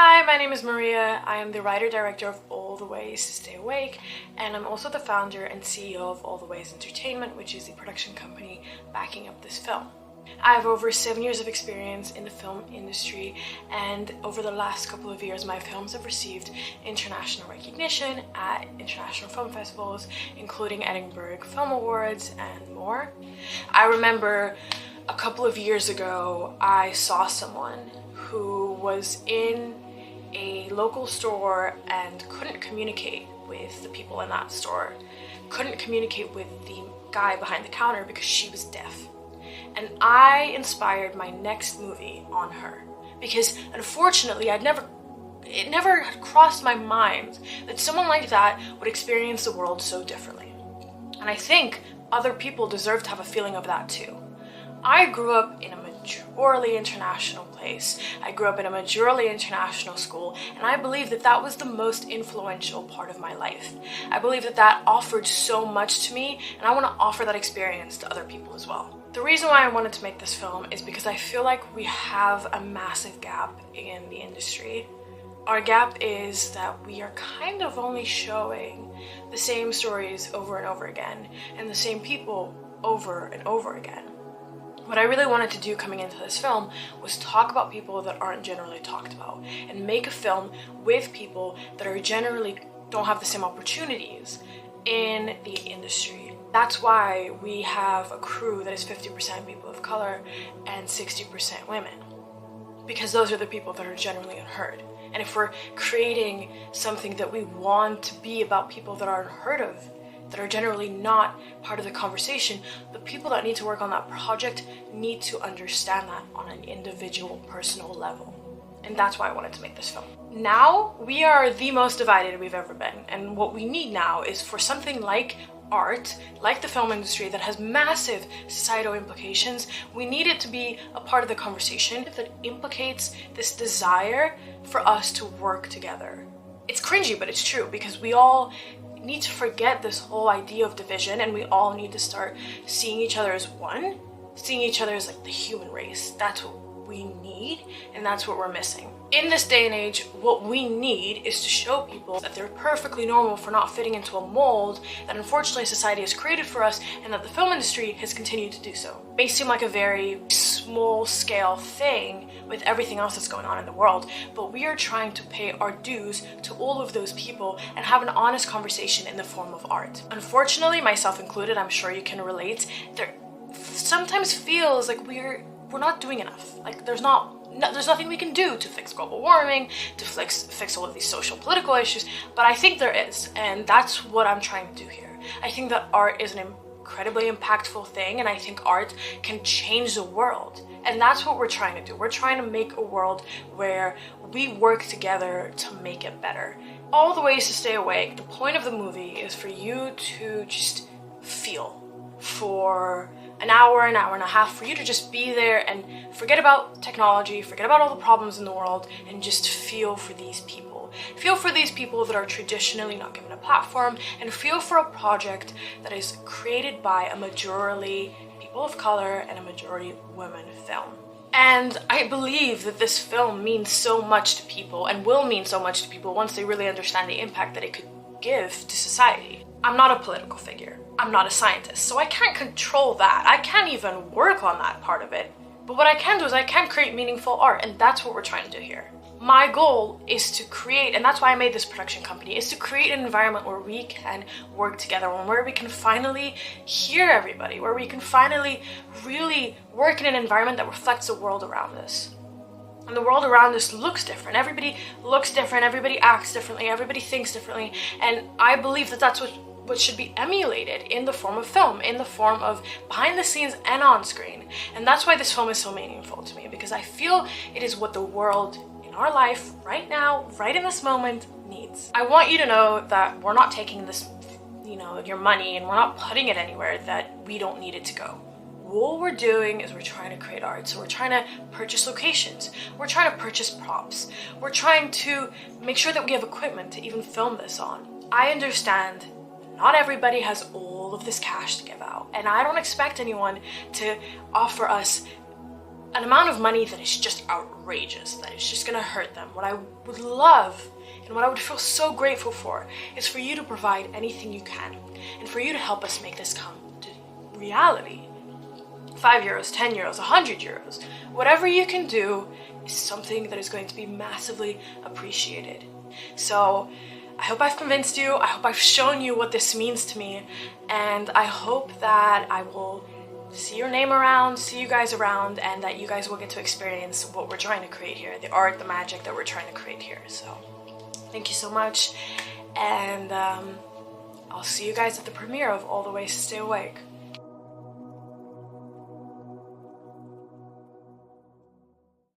Hi, my name is Maria. I am the writer-director of All the Ways to Stay Awake, and I'm also the founder and CEO of All the Ways Entertainment, which is the production company backing up this film. I have over 7 years of experience in the film industry, and over the last couple of years my films have received international recognition at international film festivals, including Edinburgh Film Awards and more. I remember a couple of years ago I saw someone who was in a local store and couldn't communicate with the people in that store, couldn't communicate with the guy behind the counter because she was deaf. And I inspired my next movie on her because unfortunately it never had crossed my mind that someone like that would experience the world so differently. And I think other people deserve to have a feeling of that too. I grew up in a majorly international place. I grew up in a majorly international school, and I believe that that was the most influential part of my life. I believe that that offered so much to me, and I want to offer that experience to other people as well. The reason why I wanted to make this film is because I feel like we have a massive gap in the industry. Our gap is that we are kind of only showing the same stories over and over again, and the same people over and over again. What I really wanted to do coming into this film was talk about people that aren't generally talked about and make a film with people that are generally don't have the same opportunities in the industry. That's why we have a crew that is 50% people of color and 60% women, because those are the people that are generally unheard. And if we're creating something that we want to be about people that are unheard of, that are generally not part of the conversation, the people that need to work on that project need to understand that on an individual, personal level. And that's why I wanted to make this film. Now, we are the most divided we've ever been, and what we need now is for something like art, like the film industry that has massive societal implications, we need it to be a part of the conversation that implicates this desire for us to work together. It's cringy, but it's true, because we all need to forget this whole idea of division, and we all need to start seeing each other as one, seeing each other as like the human race. That's what we need, and that's what we're missing. In this day and age, what we need is to show people that they're perfectly normal for not fitting into a mold that unfortunately society has created for us, and that the film industry has continued to do so. It may seem like a very small scale thing with everything else that's going on in the world, but we are trying to pay our dues to all of those people and have an honest conversation in the form of art. Unfortunately, myself included, I'm sure you can relate, there sometimes feels like we're not doing enough. Like there's nothing we can do to fix global warming, to fix all of these social political issues, but I think there is, and that's what I'm trying to do here. I think that art is an incredibly impactful thing, and I think art can change the world, and that's what we're trying to do. We're trying to make a world where we work together to make it better. All the Ways to Stay Awake, the point of the movie is for you to just feel for an hour and a half, for you to just be there and forget about technology, forget about all the problems in the world, and just feel for these people. Feel for these people that are traditionally not given a platform, and feel for a project that is created by a majority people of color and a majority women film. And I believe that this film means so much to people, and will mean so much to people once they really understand the impact that it could give to society. I'm not a political figure. I'm not a scientist, so I can't control that. I can't even work on that part of it. But what I can do is I can create meaningful art, and that's what we're trying to do here. My goal is to create, and that's why I made this production company, is to create an environment where we can work together, and where we can finally hear everybody, where we can finally really work in an environment that reflects the world around us. And the world around us looks different. Everybody looks different, everybody acts differently, everybody thinks differently, and I believe that that's what should be emulated in the form of film, in the form of behind the scenes and on screen. And that's why this film is so meaningful to me, because I feel it is what the world in our life right now, right in this moment, needs. I want you to know that we're not taking this, your money, and we're not putting it anywhere that we don't need it to go. What we're doing is we're trying to create art. So we're trying to purchase locations, we're trying to purchase props, we're trying to make sure that we have equipment to even film this on. I understand not everybody has all of this cash to give out, and I don't expect anyone to offer us an amount of money that is just outrageous, that is just gonna hurt them. What I would love and what I would feel so grateful for is for you to provide anything you can and for you to help us make this come to reality. 5 euros, 10 euros, 100 euros, whatever you can do is something that is going to be massively appreciated. So I hope I've convinced you, I hope I've shown you what this means to me, and I hope that I will see your name around, see you guys around, and that you guys will get to experience what we're trying to create here, the art, the magic that we're trying to create here. So thank you so much, and I'll see you guys at the premiere of All the Ways to Stay Awake.